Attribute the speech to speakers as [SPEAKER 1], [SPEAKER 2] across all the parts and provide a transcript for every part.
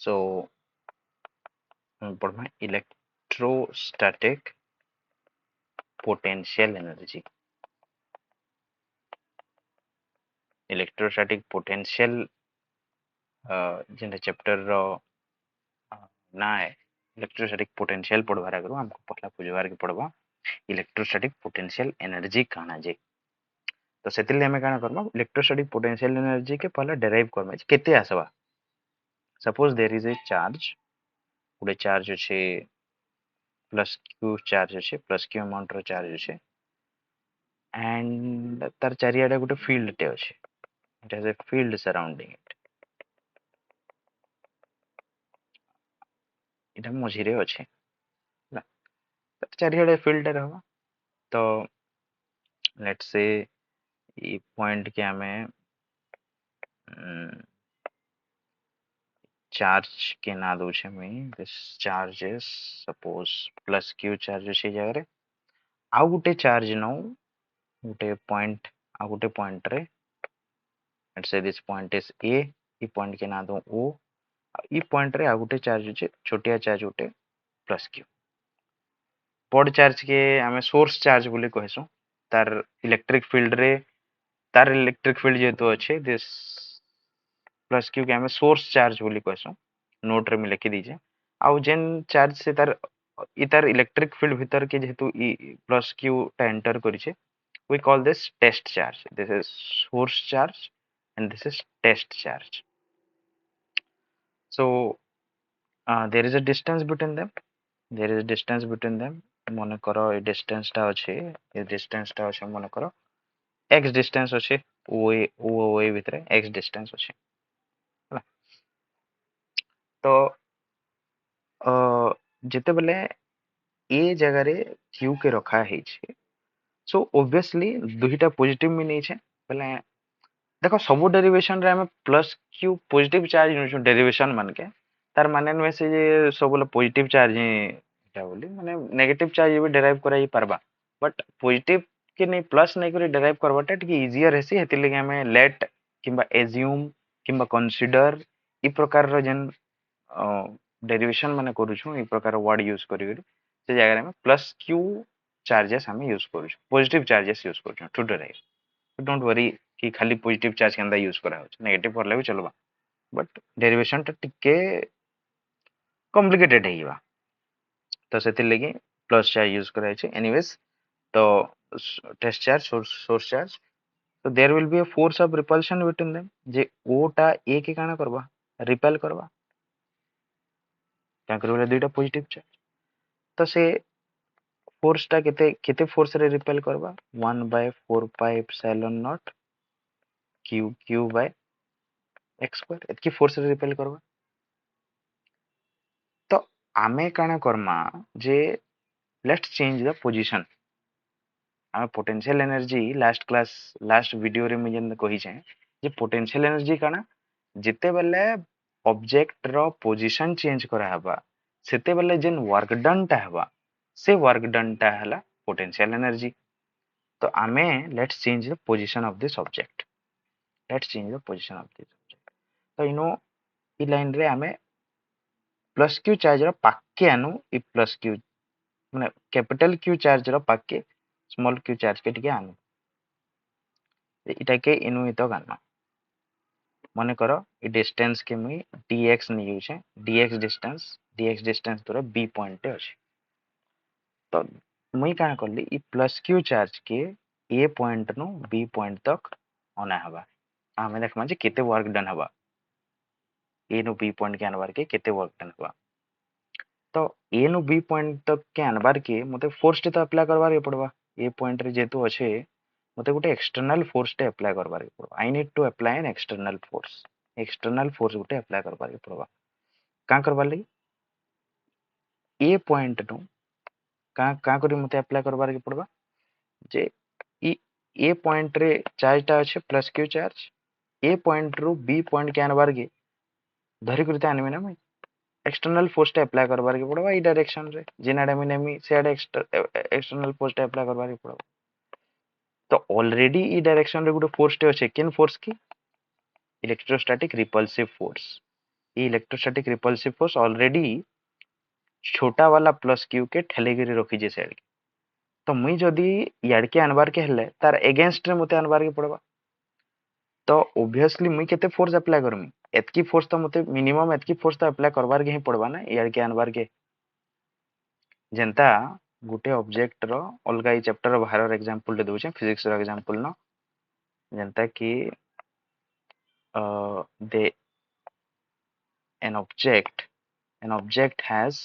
[SPEAKER 1] सो पढ़मा electrostatic potential energy. Electrostatic potential जेनटा chapter रो ना है इलेक्ट्रोस्टैटिक पोटेंशियल पढ़वार आगु हमको पहला बुझवार के पड़बा इलेक्ट्रोस्टैटिक पोटेंशियल एनर्जी काना जे। तो सेतिले हमें काना करबा इलेक्ट्रोस्टैटिक पोटेंशियल एनर्जी के पहला डेराइव करबा केते आसबा। Suppose there is a charge गोटे चार्ज अच्छे प्लस क्यू चार्ज अच्छे प्लस क्यू अमाउंट रो चार्ज अच्छे एंड तार चारियाडे गोटे फील्ड टे अच्छे it has a field surrounding it इटा मझिरे अच्छे चारियाडे फील्ड रहबा। तो लेट्स से ई पॉइंट के हमें चार्ज के ना दूचे में this charge is suppose plus Q charge अच्छे जगह आउ गोटे चार्ज नौ गोटे पॉइंट आ गोटे पॉइंट रे let's say this point is a E point के ना दो ओ ई पॉइंट रे आ गोटे चार्ज अच्छे छोटिया चार्ज गोटे प्लस क्यू बड़ चार्ज के आम सोर्स चार्ज बोली कहसु तार इलेक्ट्रिक फील्ड रे तार इलेक्ट्रिक फील्ड जेहेतु अच्छे दिस प्लस क्यू के आम सोर्स चार्ज बोली कहसु नोट रे में लिखि दीजे आउ जेन चार्ज से तार इलेक्ट्रिक फील्ड भीतर के जेहेतु ई प्लस क्यू टा enter करिछे we call this test charge. This is source charge and this is test charge. So there is a distance between them. There is a distance between them. मन करो ये distance टा अच्छे ये distance टा अच्छे मन करो x distance अच्छे ओ भितर x distance अच्छे तो जिते बेले ए जगह रे q के रखा है सो ऑब्वियसली दुईटा पॉजिटिव में नहीं छे बेले देखो सब डेरिवेशन रे हमें plus Q positive charge use derivation मान के तार माने में से जे सब बोले पॉजिटिव चार्ज ही एटा बोली माने नेगेटिव चार्ज भी डेराइव करा ही परबा बट पॉजिटिव के नहीं प्लस नहीं करी डेराइव करबाटा टिके इजियर हेसी हेति लगे हमें लेट किंबा एज्यूम किंबा कंसीडर ई प्रकार रो जन डेरिवेशन माने करूछु ई प्रकार वर्ड यूज करी से जगह में प्लस क्यू चार्जेस हमें यूज करूछु पॉजिटिव चार्जेस यूज करूछु टू डेराइव डोंट वरी कि खाली पॉजिटिव चार्ज केंदा यूज करा होछ नेगेटिव करले भी चलबा बट डेरिवेशन टा टिके कॉम्प्लिकेटेड हेइबा तो सेति लगी प्लस चार्ज यूज करा छै एनीवेज तो टेस्ट चार्ज सोर्स चार्ज तो there will be a force of repulsion between them जे ओ टा ए के काना करबा रिपेल करबा क्या करबा दुईटा पॉजिटिव चार्ज तो से फोर्स टा केते केते फोर्स रे रिपेल करबा 1/4 epsilon naught Q by X square एतकी फोर्स रे रिपेल करबा तो आमे काना करमा जे लेट्स चेंज द पोजीशन आमे potential energy last class last video रे मैं जन कहि छै जे पोटेंशियल एनर्जी काना जेते बेले ऑब्जेक्ट रो पोजीशन चेंज करा हबा सेते बेले जेन वर्क डन टा हबा से वर्क डन टा हला पोटेंशियल एनर्जी तो आमे let's change the position of this object let's change the position of this object तो इनो ई लाइन रे आमे प्लस क्यू चार्ज रो पाके आनु ई प्लस क्यू माने कैपिटल क्यू चार्ज रो पाके स्मॉल क्यू चार्ज के टिके आनु इटा के इनु इ तो गाना मने करो ई डिस्टेंस के मुई dx नि यूज है dx डिस्टेंस तोरा b पॉइंट पे अछि तो मुई का करली ई प्लस क्यू चार्ज के a पॉइंट नु b पॉइंट तक आना हबा हमें देखमा जे केते वर्क डन हबा a नु b पॉइंट के अनबार के केते वर्क डन हबा तो ए नु बी पॉइंट तक के अनबार के मते फोर्स टे तो अप्लाई करबार के पड़बा ए पॉइंट रे जेतु अच्छे मते गोटे एक्सटर्नल फोर्स टे अप्लाई करबार के पड़बा I need to apply an external force गोटे अप्लाई करबार के पड़बा का करबार लगी ए पॉइंट नु का करी मते अप्लाई करबार के पड़बा जे ई ए पॉइंट रे चार्ज टा अच्छे प्लस क्यू चार्ज ए पॉइंट रु बी पॉइंट के अनबार के धरी करते आनबे ना मैं एक्सटर्नल फोर्स टे अप्लाई करबार के पड़बा ई डायरेक्शन रे जेन आडे में नेमी से आडे एक्सटर्नल फोर्स टे अप्लाई करबार के पड़बा तो ऑलरेडी ई डायरेक्शन रे गुटे फोर्स टे अछि केन फोर्स की इलेक्ट्रोस्टैटिक रिपल्सिव फोर्स ये इलेक्ट्रोस्टैटिक रिपल्सिव फोर्स ऑलरेडी छोटा वाला प्लस क्यू के ठेलेगिरी रखी जे साइड तो मुई जदी याडके आनबार के हेले तार एगेंस्ट रे मते आनबार के पड़बा तो ऑब्वियसली मुई केते फोर्स अप्लाई करमी एतकी फोर्स तो मते मिनिमम एतकी फोर्स तो अप्लाई करबार के ही पड़बा ना याडके आनबार के जेंता गुटे ऑब्जेक्ट रो अलगा ई चैप्टर रो बाहर एग्जांपल दे दोचे फिजिक्स रो एग्जांपल न जेंता कि दे an object has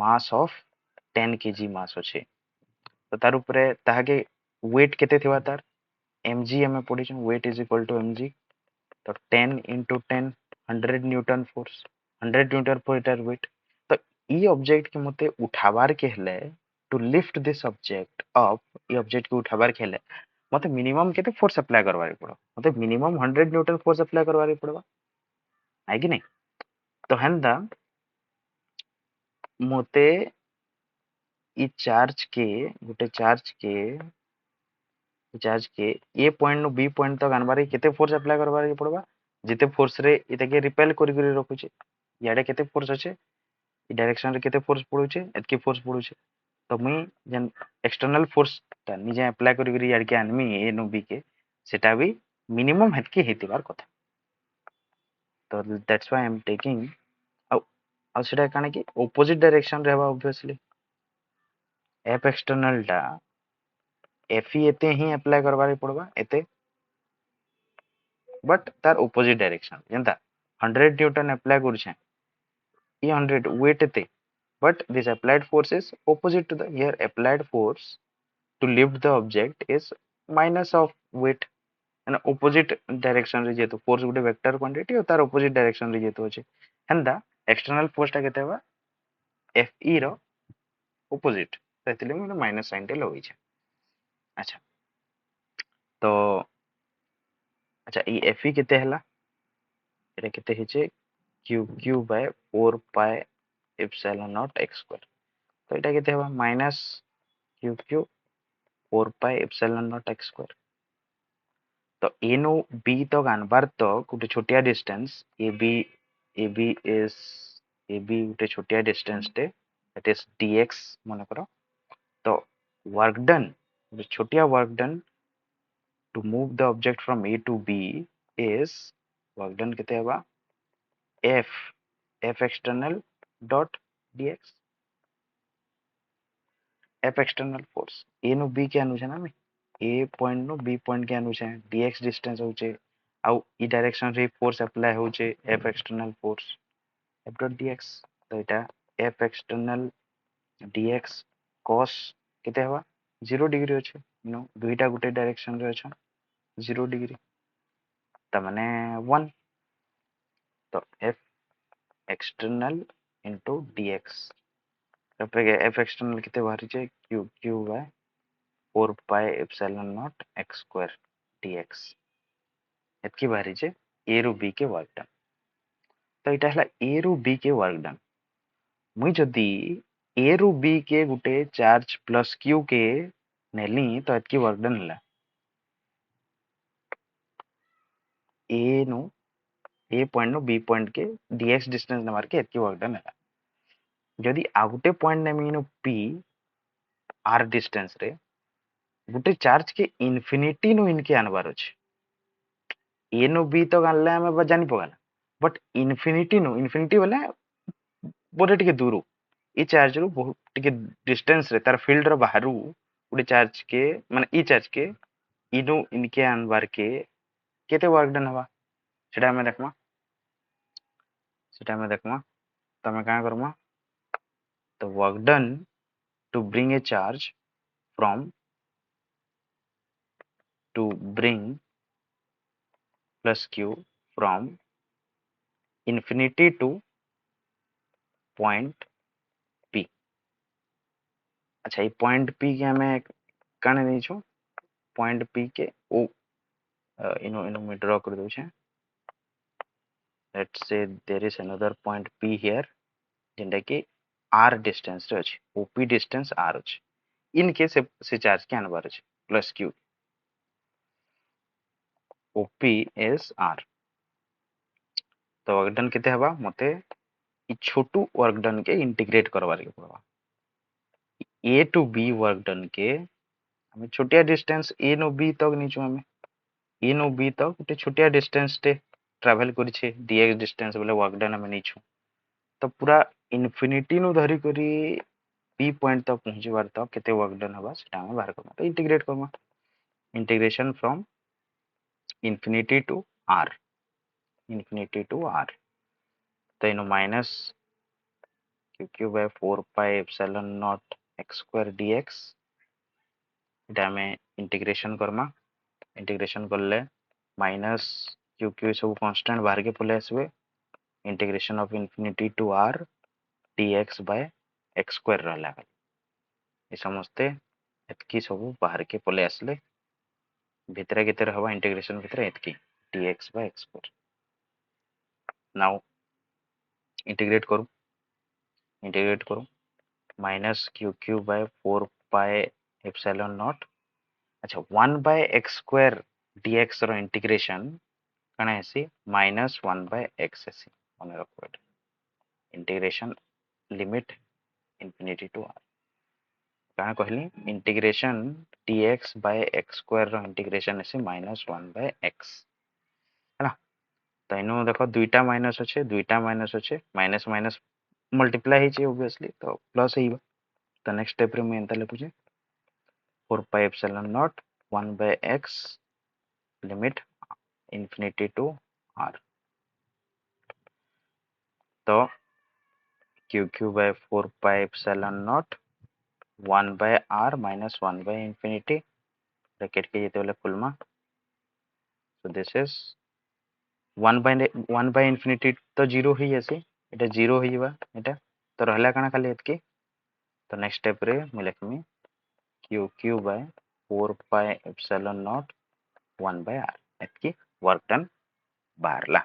[SPEAKER 1] mass of 10 kg mass अच्छे तो तार ऊपर ताके वेट केते थिबा तार mg हमें पढ़ी weight is equal to mg तो 10 into 10 100 newton force 100 newton per metre weight तो ई ऑब्जेक्ट के मते उठाबार के हेले to lift this object up ई ऑब्जेक्ट के उठाबार के हेले मते मिनिमम केते फोर्स अप्लाई करबार पड़ो मते मिनिमम 100 न्यूटन फोर्स अप्लाई करबार पड़बा है कि नहीं तो हेंदा मते ई चार्ज के ए पॉइंट नु बी पॉइंट तक आनबार केते फोर्स अप्लाई करबार पड़बा जिते फोर्स रे इते रिपेल करि करि रखुचे याडे केते फोर्स अछि ई डायरेक्शन रे केते फोर्स पड़ुचे एतकी फोर्स पड़ुचे तो मुई जेन एक्सटर्नल फोर्स ता निजे अप्लाई करि करि याडके आनमी ए नु बी के सेटा भी मिनिमम हेतकी हेतिबार कथा तो that's why I am taking आ सेटा काने कि ऑपोजिट डायरेक्शन रे हवा ऑब्वियसली एफ एक्सटर्नल टा एफई एते ही अप्लाई करबार पड़बा एते बट तार ऑपोजिट डायरेक्शन जेंता 100 न्यूटन अप्लाई करूछे ई 100 वेट एते but this applied force is opposite to the here applied force to lift the object is minus of weight and opposite direction रे जेतो force गुटे वेक्टर क्वांटिटी और तार opposite direction रे जेतो अछि हेंदा एक्सटर्नल फोर्स टा केते बा fe रो opposite सेतिले मैं माइनस साइन टे लगै छै अच्छा तो अच्छा ई fe केते हला एटा केते हिचे q by 4 pi epsilon naught x square तो एटा केते हवा minus q 4 pi epsilon naught x square तो ए नो बी तक आनबार तो गोटे छोटिया distance A B is A B गोटे छोटिया डिस्टेंस टे दैट इज dx मन करो तो वर्क डन छोटिया work done to move the object from A to B is work done केते हवा f external dot dx f external force A नो बी के अनुसार ना ए पॉइंट नो बी पॉइंट के अनुसार dx डिस्टेंस होचे आउ ई डायरेक्शन रे फोर्स अप्लाई होचे f external force f dot dx तो एटा f एक्सटर्नल dx cos केते हवा 0 डिग्री होचे नो दुईटा गुटे डायरेक्शन रे अच्छा 0 डिग्री त माने 1 तो f external into dx f external केते बाहरी छे q by 4 pi epsilon naught x square dx एतकी बाहरी छे a रु b के वर्क डन तो इटा हला a रु b के वर्क डन मुई जदी a रु b के गुटे चार्ज प्लस q के नेली तो एतकी वर्क डन हला a नु a पॉइंट नु b पॉइंट के dx डिस्टेंस नंबर के एतकी वर्क डन हला जदी आ गुटे पॉइंट नेमी नु p r डिस्टेंस रे गुटे चार्ज के इन्फिनिटी नु इनके आनबार अछि ए नु बी तो गानले हमें जानी पगाला बट इन्फिनिटी वाला बोले टिके दूर ई चार्ज रु बहुत टिके डिस्टेंस रे तार फील्ड रो बाहरु उडे चार्ज के माने ई चार्ज के इनु इनके आनबार के केते वर्क डन हवा सेटा हमें देखमा तमे का करमा तो work done to bring a charge from to bring plus q फ्रॉम infinity to point p अच्छा ये पॉइंट p के हमें कने नहीं छु पॉइंट p के ओ इनो इनो में ड्रॉ कर दो छे let's say there is another point p here जेंडा कि r डिस्टेंस रे अछि op डिस्टेंस r अछि इनके से चार्ज के आनबार अछि plus q op is r तो वर्क डन केते हवा मते इ छोटू वर्क डन के इंटीग्रेट करबार के पड़वा ए टू बी वर्क डन के हमें छोटिया डिस्टेंस ए नो बी तक नीचो हमें ए नो बी तक गोटे छोटिया डिस्टेंस टे ट्रैवल करिछे dx डिस्टेंस बोले वर्क डन हमें नीचो तो पूरा इन्फिनिटी नु धरी करी बी पॉइंट तक पहुंचबार तक केते वर्क डन हवा सेटा हम बाहर करबा तो इंटीग्रेट करबा integration from infinity to r infinity to r तो इनो minus q by 4 pi epsilon naught x square dx इटा में इंटीग्रेशन करमा इंटीग्रेशन करले माइनस q सब कांस्टेंट बाहर के पले आसबे integration of infinity to r dx by x square रहला ये समझते एतकी सब बाहर के पले आसले भितरे केते हवा इंटीग्रेशन भितरे एतकी dx by x square now integrate करू minus Q by 4 pi epsilon naught अच्छा 1 बाय एक्स स्क्वायर डीएक्स रो इंटीग्रेशन कना हेसी माइनस 1 बाय एक्स हेसी मन रखो integration limit infinity to R कना कहली integration DX by X square रो इंटीग्रेशन हेसी माइनस 1 बाय एक्स है ना तो इनो देखो दुईटा माइनस अच्छे माइनस माइनस मल्टीप्लाई ହେଇଛି obviously तो प्लस ହେଇବା तो नेक्स्ट स्टेप रे मैं एंता लिखुचे 4 pi epsilon naught 1 by x limit infinity to r तो q by 4 pi epsilon naught 1 by r minus 1 by infinity bracket के जेते बोले फुलमा so this is 1 by infinity तो 0 ही ऐसे एटा 0 होइबा एटा तो रहला काना खाली एतके तो नेक्स्ट स्टेप रे मैं लिखमी q by 4 pi epsilon naught 1 by r एतकी वर्क डन बाहरला